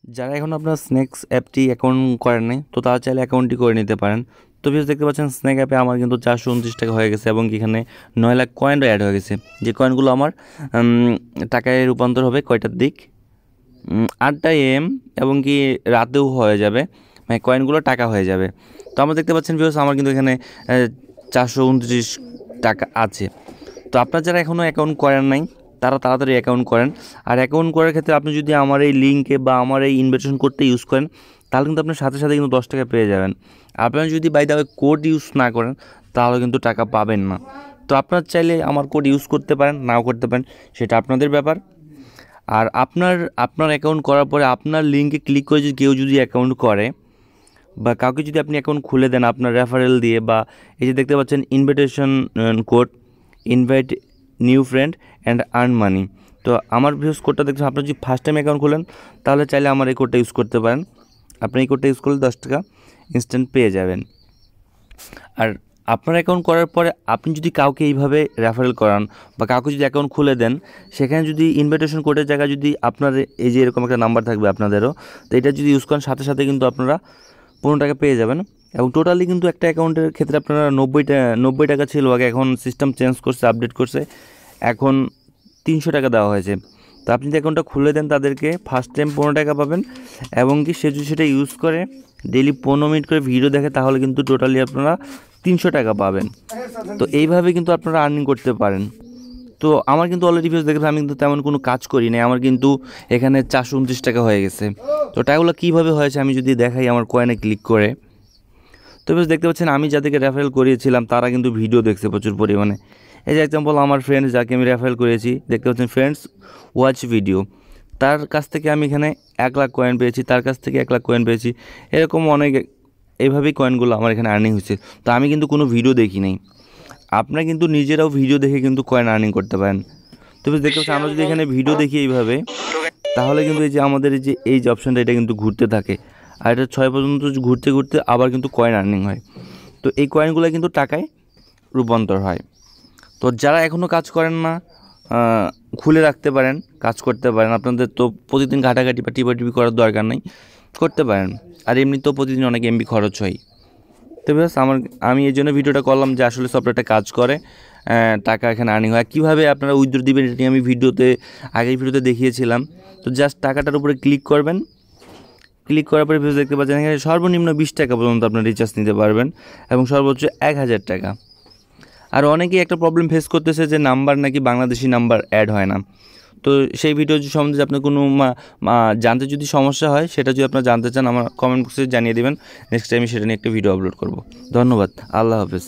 যারা এখন আপনার স্নেক্স অ্যাপটি অ্যাকাউন্ট করেন নাই তো তারা চাইলে অ্যাকাউন্টটি করে নিতে পারেন। তো ভিউয়ার্স দেখতে পাচ্ছেন স্নেক অ্যাপে আমার কিন্তু 429 টাকা হয়ে গেছে এবং এখানে 9 লাখ কয়েনও অ্যাড হয়ে গেছে, যে কয়েনগুলো আমার টাকায় রূপান্তর হবে কয়টার দিক 8টা AM এবং কি রাতেও হয়ে যাবে, মানে কয়েনগুলো টাকা হয়ে যাবে। তো আমরা দেখতে পাচ্ছেন ভিউয়ার্স আমার কিন্তু এখানে 429 টাকা আছে। তো আপনারা যারা এখনও অ্যাকাউন্ট করেন নাই তারা তাড়াতাড়ি অ্যাকাউন্ট করেন। আর অ্যাকাউন্ট করার ক্ষেত্রে আপনি যদি আমার এই লিঙ্কে বা আমার এই ইনভিটেশন কোডটা ইউজ করেন তাহলে কিন্তু আপনার সাথে সাথে কিন্তু 10 টাকা পেয়ে যাবেন। আপনারা যদি by the way code use না করেন তাহলে কিন্তু টাকা পাবেন না। তো আপনারা চাইলে আমার কোড ইউজ করতে পারেন, নাও করতে পারেন, সেটা আপনাদের ব্যাপার। আর আপনার অ্যাকাউন্ট করার পরে আপনার লিঙ্কে ক্লিক করে যদি কেউ যদি অ্যাকাউন্ট করে বা কাউকে যদি আপনি অ্যাকাউন্ট খুলে দেন আপনার রেফারেল দিয়ে, বা এই যে দেখতে পাচ্ছেন invitation code, invite new friend and earn money. তো আমার ভিউজ কোডটা দেখছেন, আপনার যদি ফার্স্ট টাইম অ্যাকাউন্ট খোলেন তাহলে চাইলে আমার এই কোডটা ইউজ করতে পারেন। আপনি এই কোডটা ইউজ করলে 10 টাকা ইনস্ট্যান্ট পেয়ে যাবেন। আর আপনার অ্যাকাউন্ট করার পরে আপনি যদি কাউকে এইভাবে রেফারেল করান বা কাউকে যদি অ্যাকাউন্ট খুলে দেন, সেখানে যদি ইনভিটেশন কোডের জায়গায় যদি আপনার এই যে এরকম একটা নাম্বার থাকবে আপনাদেরও, তো এটা যদি ইউজ করেন সাথে সাথে কিন্তু আপনারা 15 টাকা পেয়ে যাবেন। এবং টোটালি কিন্তু একটা অ্যাকাউন্টের ক্ষেত্রে আপনারা 90 টাকা ছিল আগে, এখন সিস্টেম চেঞ্জ করছে, আপডেট করছে, এখন 300 টাকা দেওয়া হয়েছে। তো আপনি যদি অ্যাকাউন্টটা খুলে দেন তাদেরকে ফার্স্ট টাইম 15 টাকা পাবেন, এবং কি সে যদি সেটা ইউজ করে ডেইলি 15 মিনিট করে ভিডিও দেখে তাহলে কিন্তু টোটালি আপনারা 300 টাকা পাবেন। তো এইভাবে কিন্তু আপনারা আর্নিং করতে পারেন। তো আমার কিন্তু অলরেডি ভিউজ দেখে আমি কিন্তু তেমন কোনো কাজ করি নাই, আমার কিন্তু এখানে 429 টাকা হয়ে গেছে। তো টাকাগুলো কীভাবে হয়েছে আমি যদি দেখাই আমার কয়েনে ক্লিক করে, তো বেশ দেখতে পাচ্ছেন আমি যাদেরকে রেফারেল করিয়েছিলাম তারা কিন্তু ভিডিও দেখছে প্রচুর পরিমাণে। এই যে এক্সাম্পল আমার ফ্রেন্ডস যাকে আমি রেফারেল করেছি, দেখতে পাচ্ছেন ফ্রেন্ডস ওয়াচ ভিডিও, তার কাছ থেকে আমি এখানে 1 লাখ কয়েন পেয়েছি, তার কাছ থেকে 1 লাখ কয়েন পেয়েছি, এরকম অনেক এইভাবেই কয়েনগুলো আমার এখানে আর্নিং হয়েছে। তো আমি কিন্তু কোনো ভিডিও দেখি নাই, আপনারা কিন্তু নিজেরাও ভিডিও দেখে কিন্তু কয়েন আর্নিং করতে পারেন। তো বেশ দেখতে পাচ্ছেন আমরা যদি এখানে ভিডিও দেখি এইভাবে, তাহলে কিন্তু এই যে আমাদের এই যে অপশানটা এটা কিন্তু ঘুরতে থাকে, আর এটা 6 পর্যন্ত ঘুরতে ঘুরতে আবার কিন্তু কয়েন আর্নিং হয়। তো এই কয়েনগুলো কিন্তু টাকায় রূপান্তর হয়। তো যারা এখনও কাজ করেন না খুলে রাখতে পারেন, কাজ করতে পারেন, আপনাদের তো প্রতিদিন ঘাটাঘাটি বা টিপাটিপি করার দরকার নেই, করতে পারেন। আর এমনিতেও প্রতিদিন অনেক এমবি খরচ হয়। তো ব্যাস আমি এই জন্য ভিডিওটা করলাম যে আসলে সফটওয়্যারটা কাজ করে, টাকা এখানে আর্নিং হয়। কীভাবে আপনারা উইথড্র দিবেন এটা নিয়ে আমি আগের ভিডিওতে দেখিয়েছিলাম। তো জাস্ট টাকাটার উপরে ক্লিক করবেন, ক্লিক করার পরে ভিডিও দেখতে পাচ্ছেন এখানে সর্বনিম্ন 20 টাকা পর্যন্ত আপনার রিচার্জ নিতে পারবেন এবং সর্বোচ্চ 1000 টাকা। আর অনেকেই একটা প্রবলেম ফেস করতেছে যে নাম্বার নাকি বাংলাদেশি নাম্বার অ্যাড হয় না। তো সেই ভিডিও সম্বন্ধে আপনার কোনো জানতে যদি সমস্যা হয়, সেটা যদি আপনারা জানতে চান আমার কমেন্ট বক্সে জানিয়ে দেবেন, নেক্সট টাইমে সেটা নিয়ে একটা ভিডিও আপলোড করব। ধন্যবাদ, আল্লাহ হাফেজ।